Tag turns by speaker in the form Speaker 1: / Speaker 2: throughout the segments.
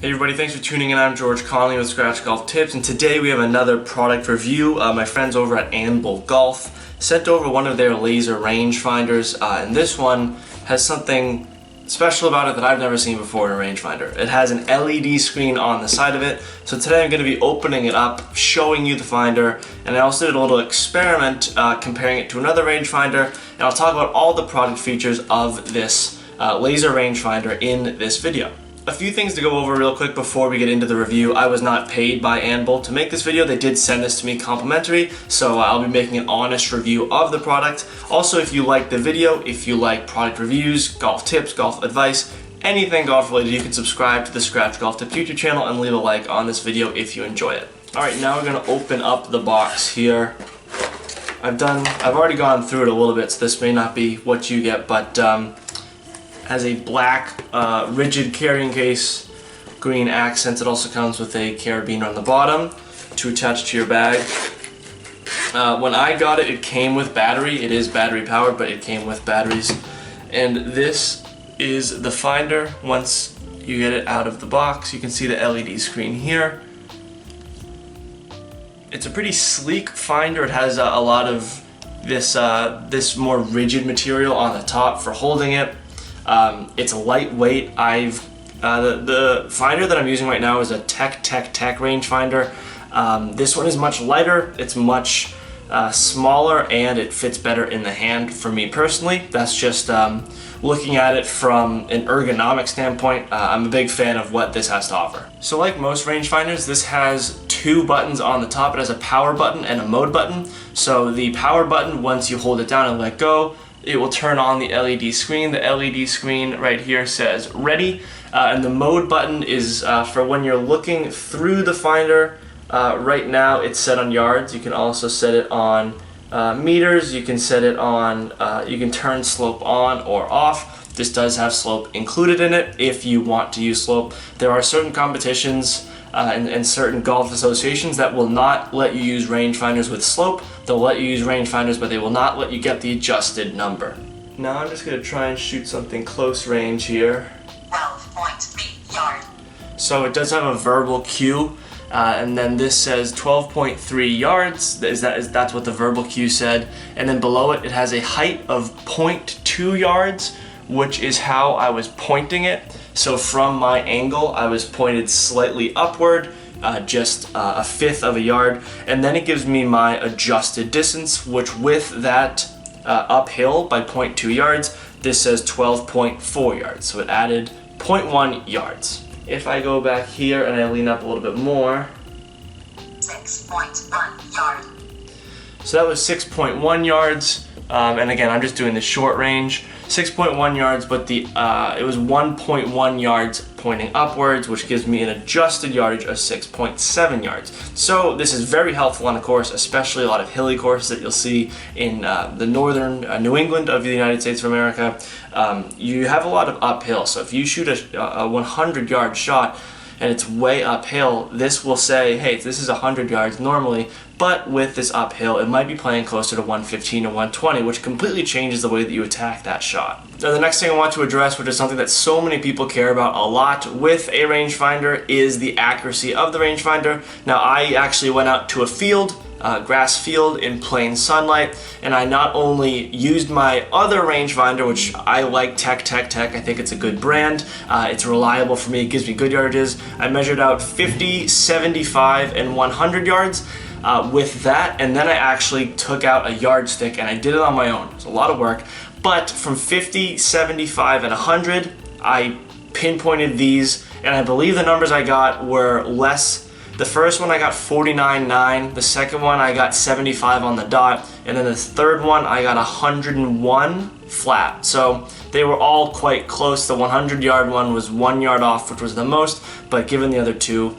Speaker 1: Hey everybody, thanks for tuning in. I'm George Conley with Scratch Golf Tips, and today we have another product review. My friends over at Anbull Golf sent over one of their laser rangefinders, and this one has something special about it that I've never seen before in a rangefinder. It has an LED screen on the side of it, so today I'm going to be opening it up, showing you the finder, and I also did a little experiment comparing it to another rangefinder, and I'll talk about all the product features of this laser rangefinder in this video. A few things to go over real quick before we get into the review. I was not paid by Anbull to make this video. They did send this to me complimentary, so I'll be making an honest review of the product. Also, if you like the video, if you like product reviews, golf tips, golf advice, anything golf related, you can subscribe to the Scratch Golf Tips YouTube channel and leave a like on this video if you enjoy it. Alright, now we're going to open up the box here. I've already gone through it a little bit, so this may not be what you get, but has a black rigid carrying case, green accents. It also comes with a carabiner on the bottom to attach to your bag. When I got it, it came with battery. It is battery powered, but it came with batteries. And this is the finder. Once you get it out of the box, you can see the LED screen here. It's a pretty sleek finder. It has a lot of this more rigid material on the top for holding it. It's lightweight. The finder that I'm using right now is a Tech rangefinder. This one is much lighter, it's much smaller, and it fits better in the hand for me personally. That's just looking at it from an ergonomic standpoint. I'm a big fan of what this has to offer. So like most rangefinders, this has two buttons on the top. It has a power button and a mode button. So the power button, once you hold it down and let go, it will turn on the LED screen. The LED screen right here says ready, and the mode button is for when you're looking through the finder. Right now it's set on yards. You can also set it on meters. You can set it on, you can turn slope on or off. This does have slope included in it if you want to use slope. There are certain competitions and certain golf associations that will not let you use rangefinders with slope. They'll let you use rangefinders, but they will not let you get the adjusted number. Now I'm just going to try and shoot something close range here.
Speaker 2: 12.3 yard.
Speaker 1: So it does have a verbal cue, and then this says 12.3 yards. That's what the verbal cue said. And then below it, it has a height of 0.2 yards, which is how I was pointing it. So from my angle, I was pointed slightly upward, just a fifth of a yard, and then it gives me my adjusted distance, which with that uphill by 0.2 yards, this says 12.4 yards. So it added 0.1 yards. If I go back here and I lean up a little bit more,
Speaker 2: 6.1 yard.
Speaker 1: So that was 6.1 yards, and again, I'm just doing the short range. 6.1 yards, but it was 1.1 yards pointing upwards, which gives me an adjusted yardage of 6.7 yards. So this is very helpful on a course, especially a lot of hilly courses that you'll see in the northern New England of the United States of America. You have a lot of uphill, so if you shoot a 100-yard shot and it's way uphill, this will say, hey, this is 100 yards normally, but with this uphill, it might be playing closer to 115 or 120, which completely changes the way that you attack that shot. Now, the next thing I want to address, which is something that so many people care about a lot with a rangefinder, is the accuracy of the rangefinder. Now, I actually went out to a field, grass field in plain sunlight, and I not only used my other rangefinder, which I like, Tech. I think it's a good brand. It's reliable for me. It gives me good yardages. I measured out 50, 75, and 100 yards with that, and then I actually took out a yardstick and I did it on my own. It's a lot of work, but from 50, 75, and 100, I pinpointed these, and I believe the numbers I got were less. The first one I got 49.9, the second one I got 75 on the dot, and then the third one I got 101 flat. So they were all quite close. The 100-yard one was 1 yard off, which was the most, but given the other two,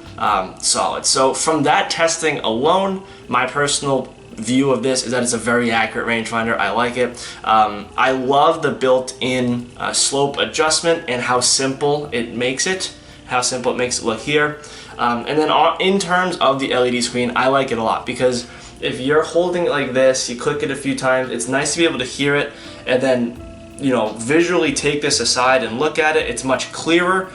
Speaker 1: solid. So from that testing alone, my personal view of this is that it's a very accurate rangefinder. I like it. I love the built-in slope adjustment and how simple it makes it. Look here. And then in terms of the LED screen, I like it a lot because if you're holding it like this, you click it a few times, it's nice to be able to hear it and then, you know, visually take this aside and look at it. It's much clearer.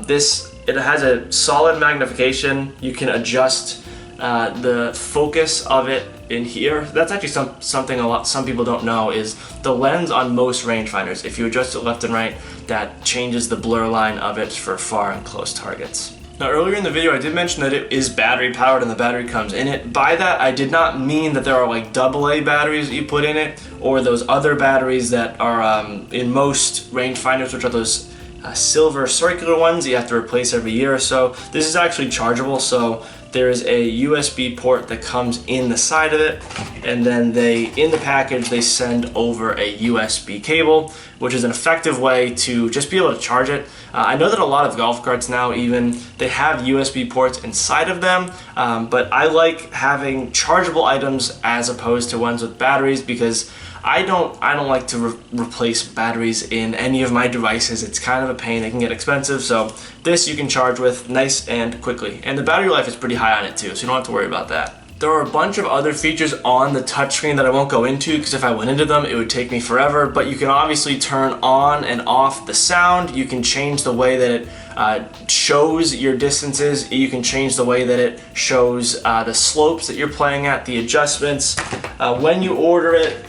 Speaker 1: This It has a solid magnification. You can adjust the focus of it in here. That's actually something some people don't know is the lens on most rangefinders. If you adjust it left and right, that changes the blur line of it for far and close targets. Now earlier in the video I did mention that it is battery powered and the battery comes in it. By that I did not mean that there are like AA batteries that you put in it or those other batteries that are in most rangefinders, which are those silver circular ones you have to replace every year or so. This is actually chargeable, so there is a USB port that comes in the side of it, and then in the package they send over a USB cable, which is an effective way to just be able to charge it. I know that a lot of golf carts now they have USB ports inside of them, but I like having chargeable items as opposed to ones with batteries because I don't like to replace batteries in any of my devices. It's kind of a pain. It can get expensive. So this you can charge with nice and quickly. And the battery life is pretty high on it too, so you don't have to worry about that. There are a bunch of other features on the touchscreen that I won't go into because if I went into them, it would take me forever. But you can obviously turn on and off the sound. You can change the way that it shows your distances. You can change the way that it shows the slopes that you're playing at, the adjustments. When you order it,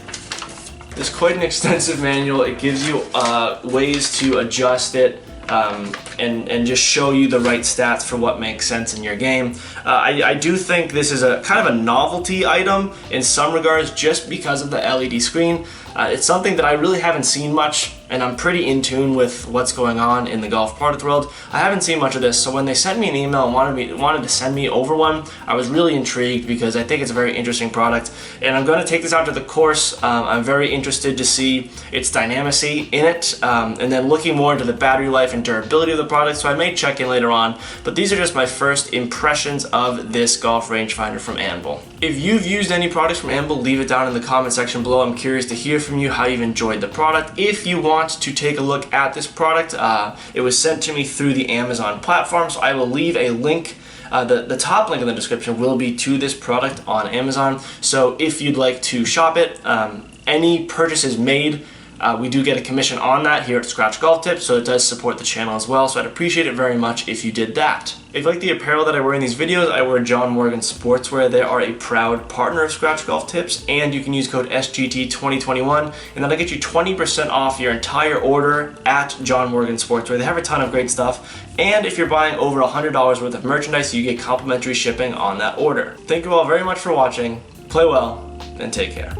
Speaker 1: there's quite an extensive manual. It gives you ways to adjust it and just show you the right stats for what makes sense in your game. I do think this is a kind of a novelty item in some regards just because of the LED screen. It's something that I really haven't seen much, and I'm pretty in tune with what's going on in the golf product world. I haven't seen much of this, so when they sent me an email and wanted to send me over one, I was really intrigued because I think it's a very interesting product, and I'm going to take this out to the course. I'm very interested to see its dynamicy in it, and then looking more into the battery life and durability of the product, so I may check in later on, but these are just my first impressions of this golf rangefinder from Anbull. If you've used any products from Anbull, leave it down in the comment section below. I'm curious to hear from you how you've enjoyed the product. If you want to take a look at this product, it was sent to me through the Amazon platform, so I will leave a link. The top link in the description will be to this product on Amazon, so if you'd like to shop it, any purchases made, we do get a commission on that here at Scratch Golf Tips, so it does support the channel as well, so I'd appreciate it very much if you did that. If you like the apparel that I wear in these videos, I wear John Morgan Sportswear. They are a proud partner of Scratch Golf Tips, and you can use code SGT2021, and that'll get you 20% off your entire order at John Morgan Sportswear. They have a ton of great stuff, and if you're buying over $100 worth of merchandise, you get complimentary shipping on that order. Thank you all very much for watching. Play well, and take care.